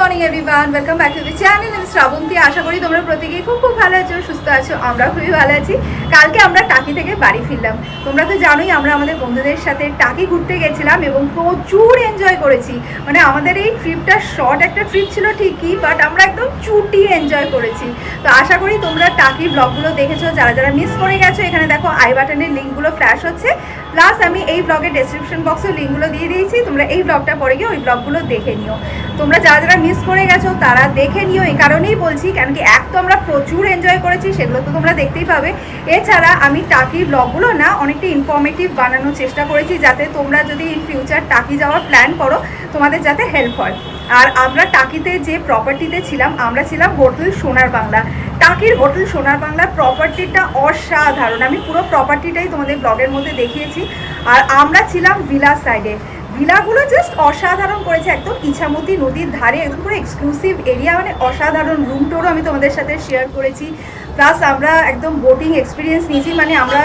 Morning everyone, welcome back to the channel. আমি শ্রাবন্তী। আশা করি তোমরা প্রত্যেকেই খুব ভালো আছো, সুস্থ আছো। আমরা খুবই ভালো আছি। কালকে আমরা টাকি থেকে বাড়ি ফিরলাম। তোমরা তো জানোই আমরা আমাদের বন্ধুদের সাথে টাকি ঘুরতে গেছিলাম এবং প্রচুর এনজয় করেছি। মানে আমাদের এই ট্রিপটা শর্ট একটা ট্রিপ ছিল ঠিকই, বাট আমরা একদম চুটিয়ে এনজয় করেছি। তো আশা করি তোমরা টাকির ব্লগগুলো দেখেছো। যারা যারা মিস করে গেছো, এখানে দেখো আই বাটনের লিঙ্কগুলো ফ্ল্যাশ হচ্ছে, প্লাস আমি এই ব্লগের ডেসক্রিপশন বক্সে লিঙ্কগুলো দিয়ে দিয়েছি। তোমরা এই ব্লগটা পরে গিয়ে ওই ব্লগগুলো দেখে নিও। তোমরা যারা যারা মিস করে গেছো তারা দেখে নিও, এই কারণেই বলছি, কারণ কি এক তো আমরা প্রচুর এনজয় করেছি, সেগুলো তো তোমরা দেখতেই পাবে। এছাড়া আমি টাকির ব্লগগুলো না অনেকটা ইনফরমেটিভ বানানোর চেষ্টা করেছি, যাতে তোমরা যদি ইন ফিউচার টাকি যাওয়ার প্ল্যান করো তোমাদের যাতে হেল্প হয়। আর আমরা টাকিতে যে প্রপার্টিতে ছিলাম, আমরা ছিলাম হোটেল সোনার বাংলা। টাকির হোটেল সোনার বাংলার প্রপার্টিটা অসাধারণ। আমি পুরো প্রপার্টিটাই তোমাদের ব্লগের মধ্যে দেখিয়েছি। আর আমরা ছিলাম ভিলা সাইডে। ভিলাগুলো জাস্ট অসাধারণ করেছে, একদম ইছামতি নদীর ধারে, একদম পুরো এক্সক্লুসিভ এরিয়া, মানে অসাধারণ। রুম টোরও আমি তোমাদের সাথে শেয়ার করেছি। প্লাস আমরা একদম বোটিং এক্সপিরিয়েন্স নিয়েছি। মানে আমরা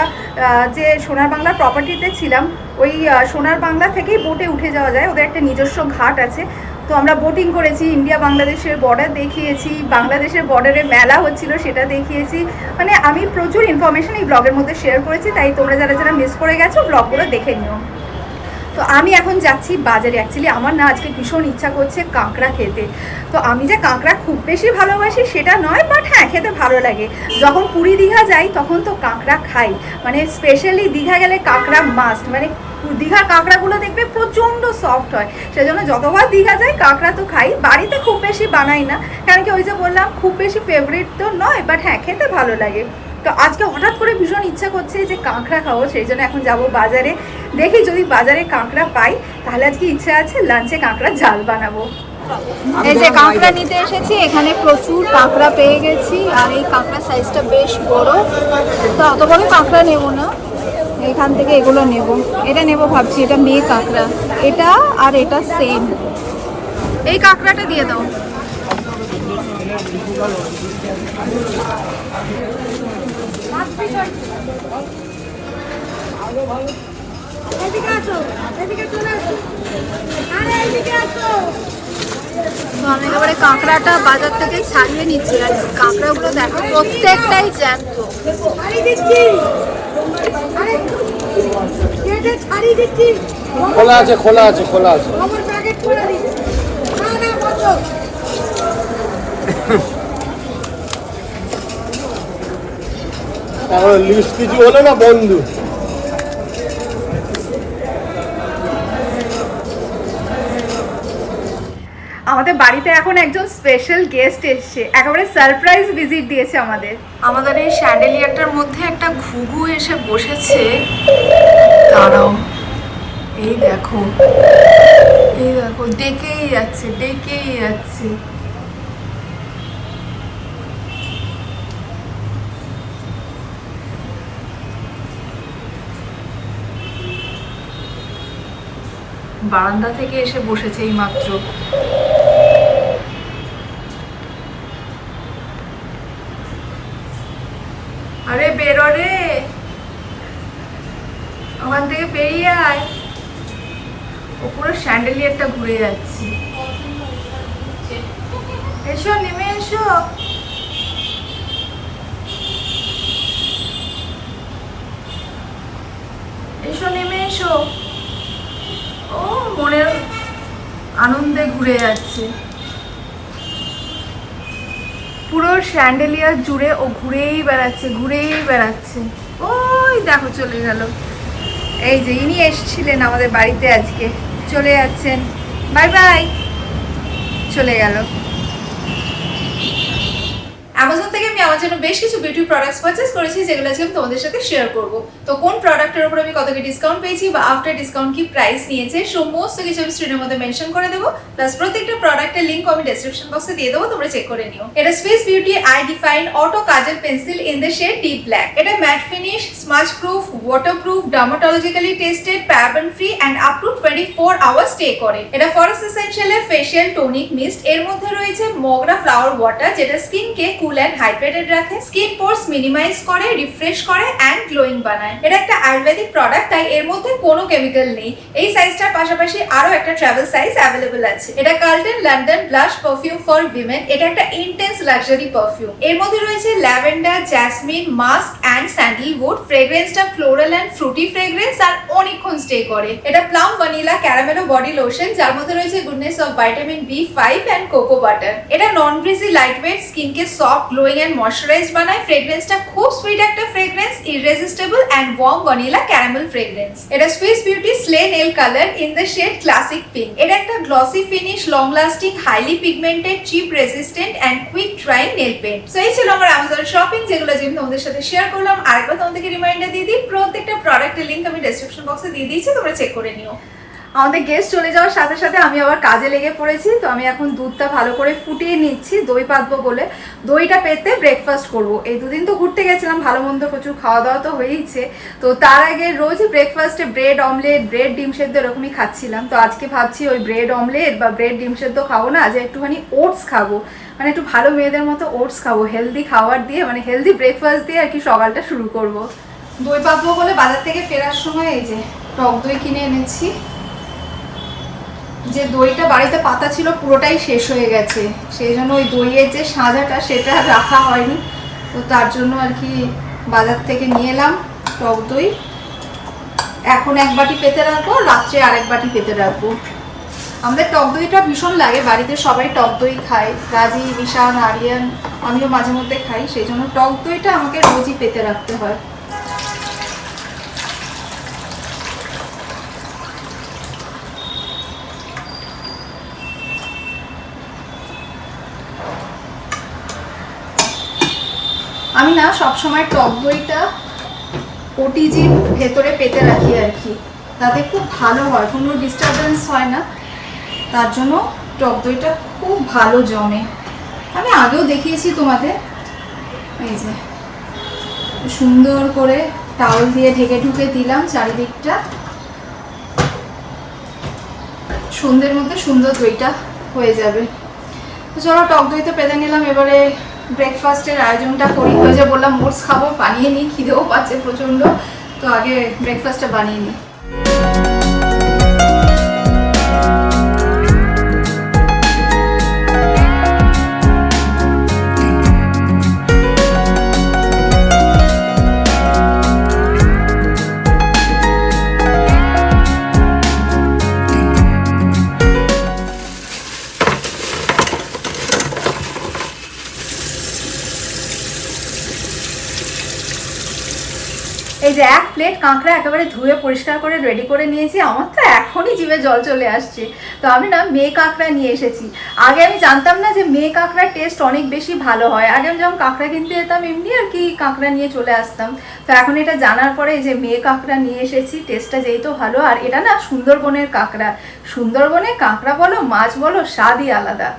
যে সোনার বাংলা প্রপার্টিতে ছিলাম, ওই সোনার বাংলা থেকেই বোটে উঠে যাওয়া যায়, ওদের একটা নিজস্ব ঘাট আছে। তো আমরা বোটিং করেছি, ইন্ডিয়া বাংলাদেশের বর্ডার দেখিয়েছি, বাংলাদেশের বর্ডারে মেলা হচ্ছিল সেটা দেখিয়েছি। মানে আমি প্রচুর ইনফরমেশন এই ব্লগের মধ্যে শেয়ার করেছি, তাই তোমরা যারা যারা মিস করে গেছো ব্লগগুলো দেখে নিও। তো আমি এখন যাচ্ছি বাজারে। অ্যাকচুয়ালি আমার না আজকে ভীষণ ইচ্ছা করছে কাঁকড়া খেতে। তো আমি যে কাঁকড়া খুব বেশি ভালোবাসি সেটা নয়, বাট হ্যাঁ খেতে ভালো লাগে। যখন পুরী দীঘা যাই তখন তো কাঁকড়া খাই, মানে স্পেশালি দীঘা গেলে কাঁকড়া মাস্ট। মানে দীঘার কাঁকড়াগুলো দেখবে প্রচণ্ড সফট হয়, সেজন্য যতবার দীঘা যাই কাঁকড়া তো খাই। বাড়িতে খুব বেশি বানাই না, কারণ কি ওই যে বললাম খুব বেশি ফেভারিট তো নয়, বাট হ্যাঁ খেতে ভালো লাগে। তো আজকে হঠাৎ করে ভীষণ ইচ্ছা করছে যে কাঁকড়া খাবো, সেই জন্য এখন যাব বাজারে। দেখি যদি বাজারে কাঁকড়া পাই তাহলে আজকে ইচ্ছা আছে লাঞ্চে কাঁকড়া ঝাল বানাবো। এই যে কাঁকড়া নিতে এসেছি, এখানে প্রচুর কাঁকড়া পেয়ে গেছি। আর এই কাঁকড়া সাইজটা বেশ বড়, তো অত বড় কাঁকড়া নেব না, এখান থেকে এগুলো নেব। এটা নেব ভাবছি, এটা মেয়ে কাঁকড়া, এটা আর এটা সেম। এই কাঁকড়াটা দিয়ে দাও। তো আমি এবারে কাঁকড়াটা বাজার থেকে ছাড়িয়ে নিচ্ছি। আর কাঁকড়াগুলো দেখো প্রত্যেকটাই জ্যান্ত। খোলা আছে, খোলা আছে, খোলা আছে। তাহলে লিস্ট কিছু হলো না বন্ধু। আমাদের বাড়িতে এখন একজন স্পেশাল গেস্ট এসছে, একেবারে সারপ্রাইজ ভিজিট দিয়েছে আমাদের এই স্যান্ডেলিয়ারটার মধ্যে একটা ঘুঘু এসে বসেছে। দাঁড়াও, এই দেখো, এই দেখো, ডেকেই যাচ্ছে, ডেকেই যাচ্ছে। বারান্দা থেকে এসে বসেছে এই মাত্র। আরে বেরো রে, ওখান থেকে বেরিয়ে আয়। ও পুরো স্যান্ডেলিয়ারটা ঘুরে যাচ্ছে। এসো, নেমে এসো। এসো, নেমে এসো। ও মনের আনন্দে ঘুরে যাচ্ছে। পুরো স্যান্ডেলিয়ার জুড়ে ও ঘুরেই বেড়াচ্ছে, ঘুরেই বেড়াচ্ছে। ওই দেখো চলে গেল। এই যে ইনি এসেছিলেন আমাদের বাড়িতে আজকে, চলে যাচ্ছেন। বাই বাই, চলে গেল। অ্যামাজন থেকে আমি আমার জন্য বেশ কিছু বিউটি প্রোডাক্টস পারচেস করেছি, যেগুলো আজকে আমি তোমাদের সাথে শেয়ার করব। তো কোন প্রোডাক্টের উপর আমি কত কি ডিসকাউন্ট পেয়েছি বা আফটার ডিসকাউন্ট কি প্রাইস নিয়েছে, সমস্ত কিছু আমি স্ক্রিনের মধ্যে মেনশন করে দেবো। প্লাস প্রত্যেকটা প্রোডাক্টের লিংক আমি ডেসক্রিপশন বক্সে দিয়ে দেবো, তোমরা চেক করে নিও। এটা space beauty eye define auto kajal pencil in the shade deep black. এটা matte finish, smudge proof, waterproof, dermatologically tested, paraben free and up to 24 hour stay করে। এটা ফরেস্ট এসেনশিয়ালের ফেশিয়াল টোনিক মিস্ট। এর মধ্যে রয়েছে মগরা ফ্লাওয়ার ওয়াটার, যেটা স্কিনকে cool and hydrated রাখে, স্কিন পোর্স মিনিমাইজ করে, রিফ্রেশ করে অ্যান্ড গ্লোয়িং বানায়। এটা একটা আয়ুর্বেদিক প্রোডাক্ট, তাই এর মধ্যে কোনো কেমিক্যাল নেই। এই সাইজটার পাশাপাশি আরো একটা ট্রাভেল সাইজ অ্যাভেলেবল আছে। এটা Carlton London blush perfume for women. এটা একটা ইন্টেন্স লাক্সারি পারফিউম। এর মধ্যে রয়েছে lavender, jasmine, musk and sandalwood. ফ্রেগ্রেন্সটা ফ্লোরাল অ্যান্ড ফ্রুটি ফ্রেগ্রেন্স আর অনেকক্ষণ স্টে করে। এটা plum vanilla caramelo body lotion, যার মধ্যে রয়েছে goodness of vitamin B5 and cocoa butter. এটা নন গ্রিজি লাইটওয়েট, স্কিনকে সফট গ্লোয়িং অ্যান্ড ময়শ্চারাইজ বানায়। ফ্রেগ্রেন্সটা খুব সুইট একটা fragrance, irresistible and warm vanilla caramel fragrance. এটা Swiss Beauty slay nail colour in the shade classic pink. এটা একটা glossy finish, long lasting, highly pigmented, chip resistant and quick drying nail paint. So এই ছিল আমার Amazon shopping, যেগুলো আমি তোমাদের সাথে শেয়ার করলাম। আরেকবার তোমাদেরকে রিমাইন্ডার দিয়ে দিই, প্রত্যেকটা প্রোডাক্টের লিংক আমি ডেসক্রিপশন বক্সে দিয়ে দিয়েছি, তোমরা চেক করে নিও। আমাদের গেস্ট চলে যাওয়ার সাথে সাথে আমি আবার কাজে লেগে পড়েছি। তো আমি এখন দুধটা ভালো করে ফুটিয়ে নিচ্ছি, দই পাতবো বলে। দইটা পেতে ব্রেকফাস্ট করব। এই দুদিন তো ঘুরতে গেছিলাম, ভালো মন্দ প্রচুর খাওয়া দাওয়া তো হয়েইছে। তো তার আগে রোজ ব্রেকফাস্টে ব্রেড অমলেট, ব্রেড ডিম সেদ্ধ এরকমই খাচ্ছিলাম। তো আজকে ভাবছি ওই ব্রেড অমলেট বা ব্রেড ডিম সেদ্ধ খাবো না, আজ একটুখানি ওটস খাবো, মানে একটু ভালো মেয়েদের মতো ওটস খাবো, হেলদি খাবার দিয়ে, মানে হেলদি ব্রেকফাস্ট দিয়ে আর কি সকালটা শুরু করব। দই পাতবো বলে বাজার থেকে ফেরার সময় এই যে টক দই কিনে এনেছি। যে দইটা বাড়িতে পাতা ছিল পুরোটাই শেষ হয়ে গেছে, সেই জন্য ওই দইয়ের যে সাজাটা সেটা রাখা হয়নি। তো তার জন্য আর কি বাজার থেকে নিয়ে এলাম টক দই। এখন এক বাটি পেতে রাখবো, রাত্রে আরেক বাটি পেতে রাখবো। আমাদের টক দইটা ভীষণ লাগে, বাড়িতে সবাই টক দই খায়, রাজি, বিশান, আরিয়ান, আমিও মাঝে মধ্যে খাই, সেই জন্য টক দইটা আমাকে রোজই পেতে রাখতে হয়। আমি না সবসময় টক দইটা ওটিজির ভেতরে পেতে রাখি আর কি, তাতে খুব ভালো হয়, কোনো ডিস্টারবেন্স হয় না, তার জন্য টক দইটা খুব ভালো জমে। আমি আগেও দেখিয়েছি তোমাদের, এই যে সুন্দর করে টাওয়াল দিয়ে ঢেকে ঢুকে দিলাম চারিদিকটা, সন্ধ্যের মধ্যে সুন্দর দইটা হয়ে যাবে। তো চলো টক দইতে পেতে নিলাম, এবারে ব্রেকফাস্টের আয়োজনটা করি। ওই যে বললাম ওটস খাবো, বানিয়ে নিই, খিদেও পাচ্ছে প্রচণ্ড, তো আগে ব্রেকফাস্টটা বানিয়ে নিই। এই যে এক প্লেট কাঁকড়া একেবারে ধুয়ে পরিষ্কার করে রেডি করে নিয়েছি। আমার তো এখনই জিভে জল চলে আসছে। তো আমি না মেয়ে কাঁকড়া নিয়ে এসেছি। আগে আমি জানতাম না যে মেয়ে কাঁকড়ার টেস্ট অনেক বেশি ভালো হয়। আগে আমি যখন কাঁকড়া কিনতে যেতাম এমনি আর কি কাঁকড়া নিয়ে চলে আসতাম। তো এখন এটা জানার পরে যে মেয়ে কাঁকড়া নিয়ে এসেছি, টেস্টটা যেই তো ভালো। আর এটা না সুন্দরবনের কাঁকড়া, সুন্দরবনের কাঁকড়া বলো মাছ বলো স্বাদই আলাদা।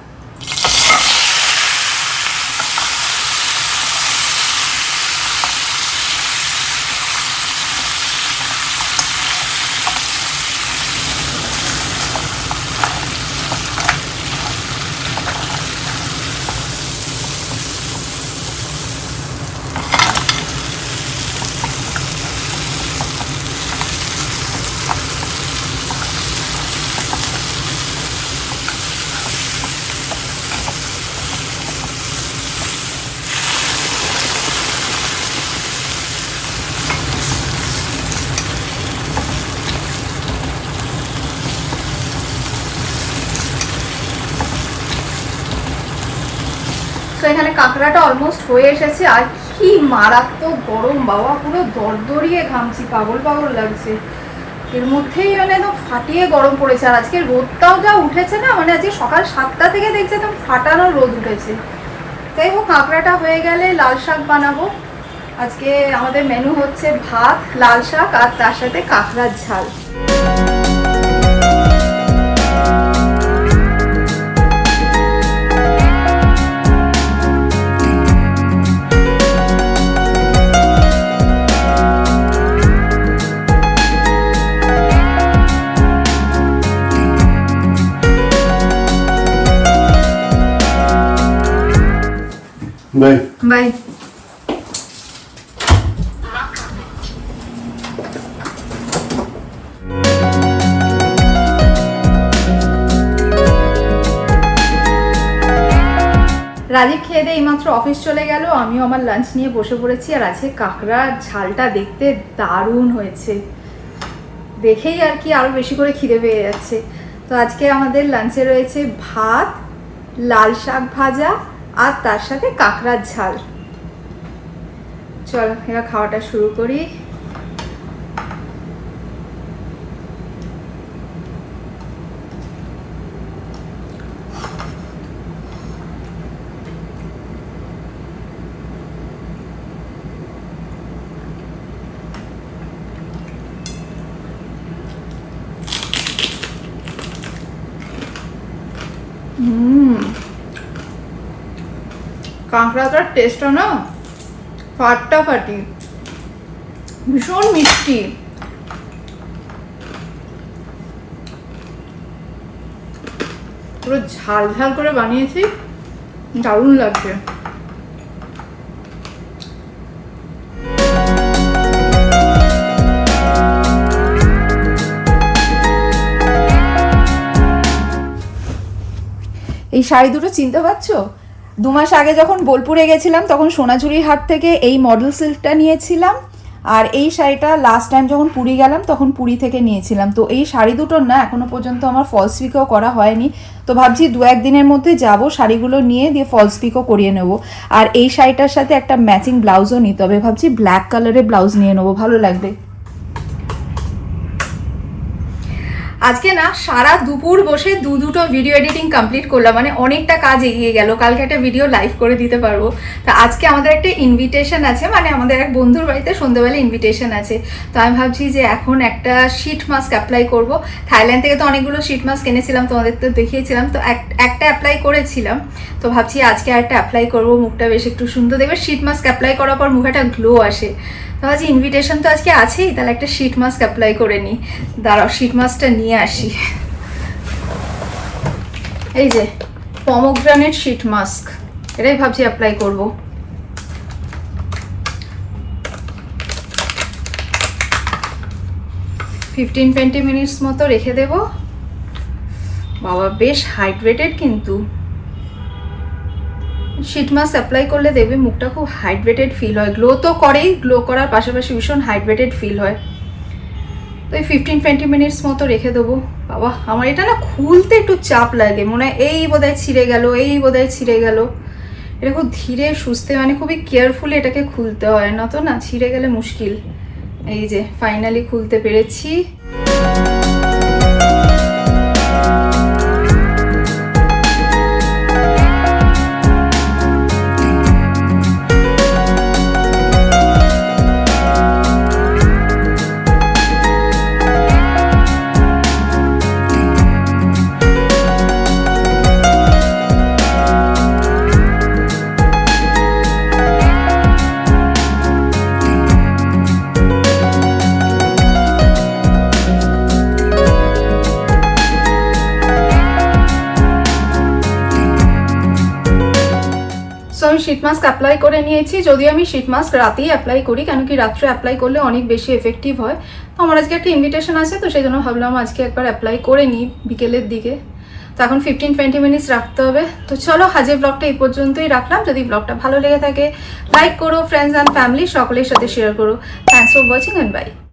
তো এখানে কাঁকড়াটা অলমোস্ট হয়ে এসেছে। আর কি মারাত্মক গরম বাবা, পুরো দরদরিয়ে ঘামছি, পাগল পাগল লাগছে। এর মধ্যেই মানে একদম ফাটিয়ে গরম পড়েছে। আর আজকে রোদটাও যা উঠেছে না, মানে আজকে সকাল 7টা থেকে দেখছি একদম ফাটানো রোদ উঠেছে। তাই হোক, কাঁকড়াটা হয়ে গেলে লাল শাক বানাবো। আজকে আমাদের মেনু হচ্ছে ভাত, লাল শাক আর তার সাথে কাঁকড়ার ঝাল। বাই। বাই। রাজীব খেয়ে দিয়ে এইমাত্র অফিস চলে গেল, আমিও আমার লাঞ্চ নিয়ে বসে পড়েছি। আর আজকে কাঁকড়ার ঝালটা দেখতে দারুণ হয়েছে, দেখেই আর কি আরও বেশি করে খিদে পেয়ে যাচ্ছে। তো আজকে আমাদের লাঞ্চে রয়েছে ভাত, লাল শাক ভাজা আর তার সাথে কাঁকড়ার ঝাল। চলো এবার খাওয়াটা শুরু করি। কাঁকড়াটার টেস্টটা না ফাটাফাটি, ভীষণ মিষ্টি। পুরো ঝাল ঝাল করে বানিয়েছি, দারুণ লাগছে। এই শাড়ি দুটো চিনতে পারছো? 2 মাস আগে যখন বোলপুরে গেছিলাম তখন সোনাঝুরির হাট থেকে এই মডেল সিল্কটা নিয়েছিলাম, আর এই শাড়িটা লাস্ট টাইম যখন পুরী গেলাম তখন পুরী থেকে নিয়েছিলাম। তো এই শাড়ি দুটোর না এখনো পর্যন্ত আমার ফলস পিকও করা হয়নি, তো ভাবছি 2-1 দিনের মধ্যে যাব, শাড়িগুলো নিয়ে দিয়ে ফলস পিকও করিয়ে নেব। আর এই শাড়িটার সাথে একটা ম্যাচিং ব্লাউজও নিতে হবে, ভাবছি ব্ল্যাক কালারের ব্লাউজ নিয়ে নেবো, ভালো লাগবে। আজকে না সারা দুপুর বসে দুটো ভিডিও এডিটিং কমপ্লিট করলাম, মানে অনেকটা কাজ এগিয়ে গেল। কালকে একটা ভিডিও লাইভ করে দিতে পারবো। তা আজকে আমাদের একটা ইনভিটেশন আছে, মানে আমাদের এক বন্ধুর বাড়িতে সন্ধ্যেবেলা ইনভিটেশন আছে। তো আমি ভাবছি যে এখন একটা শীট মাস্ক অ্যাপ্লাই করব। থাইল্যান্ড থেকে তো অনেকগুলো শীট মাস্ক এনেছিলাম, তোমাদের তো দেখিয়েছিলাম, তো একটা অ্যাপ্লাই করেছিলাম। তো ভাবছি আজকে একটা অ্যাপ্লাই করব, মুখটা বেশ একটু সুন্দর দেখবে। শীট মাস্ক অ্যাপ্লাই করার পর মুখে একটা গ্লো আসে। তো আজ ইনভিটেশন তো আজকে আছেই, তাহলে একটা শীট মাস্ক অ্যাপ্লাই করে নিই। দাঁড়াও শীট মাস্কটা নিয়ে আসি। এই যে পমোগ্রানেট শীট মাস্ক, এটাই ভাবছি অ্যাপ্লাই করব। ফিফটিন 20 মিনিটস মতো রেখে দেব। বাবা বেশ হাইড্রেটেড, কিন্তু শীট মাস্ক অ্যাপ্লাই করলে দেখবে মুখটা খুব হাইড্রেটেড ফিল হয়। গ্লো তো করেই, গ্লো করার পাশাপাশি ভীষণ হাইড্রেটেড ফিল হয়। তো এই 15-20 মিনিটস মতো রেখে দেবো। বাবা আমার এটা না খুলতে একটু চাপ লাগে, মনে হয় এই বোধহয় ছিঁড়ে গেল, এই বোধহয় ছিঁড়ে গেল। এটা খুব ধীরে সুস্থে, মানে খুবই কেয়ারফুলি এটাকে খুলতে হয়, না তো না ছিঁড়ে গেলে মুশকিল। এই যে ফাইনালি খুলতে পেরেছি। আমি শীট মাস্ক অ্যাপ্লাই করে নিয়েছি, যদিও আমি শীট মাস্ক রাতেই অ্যাপ্লাই করি, কেন কি রাত্রে অ্যাপ্লাই করলে অনেক বেশি এফেক্টিভ হয়। তো আমার আজকে একটা ইনভিটেশন আছে, তো সেই জন্য ভাবলাম আজকে একবার অ্যাপ্লাই করে নিই বিকেলের দিকে। তো এখন 15-20 মিনিটস রাখতে হবে। তো চলো আজকের ব্লগটা এই পর্যন্তই রাখলাম। যদি ব্লগটা ভালো লেগে থাকে লাইক করো, ফ্রেন্ডস অ্যান্ড ফ্যামিলি সকলের সাথে শেয়ার করো। Thanks for watching and by.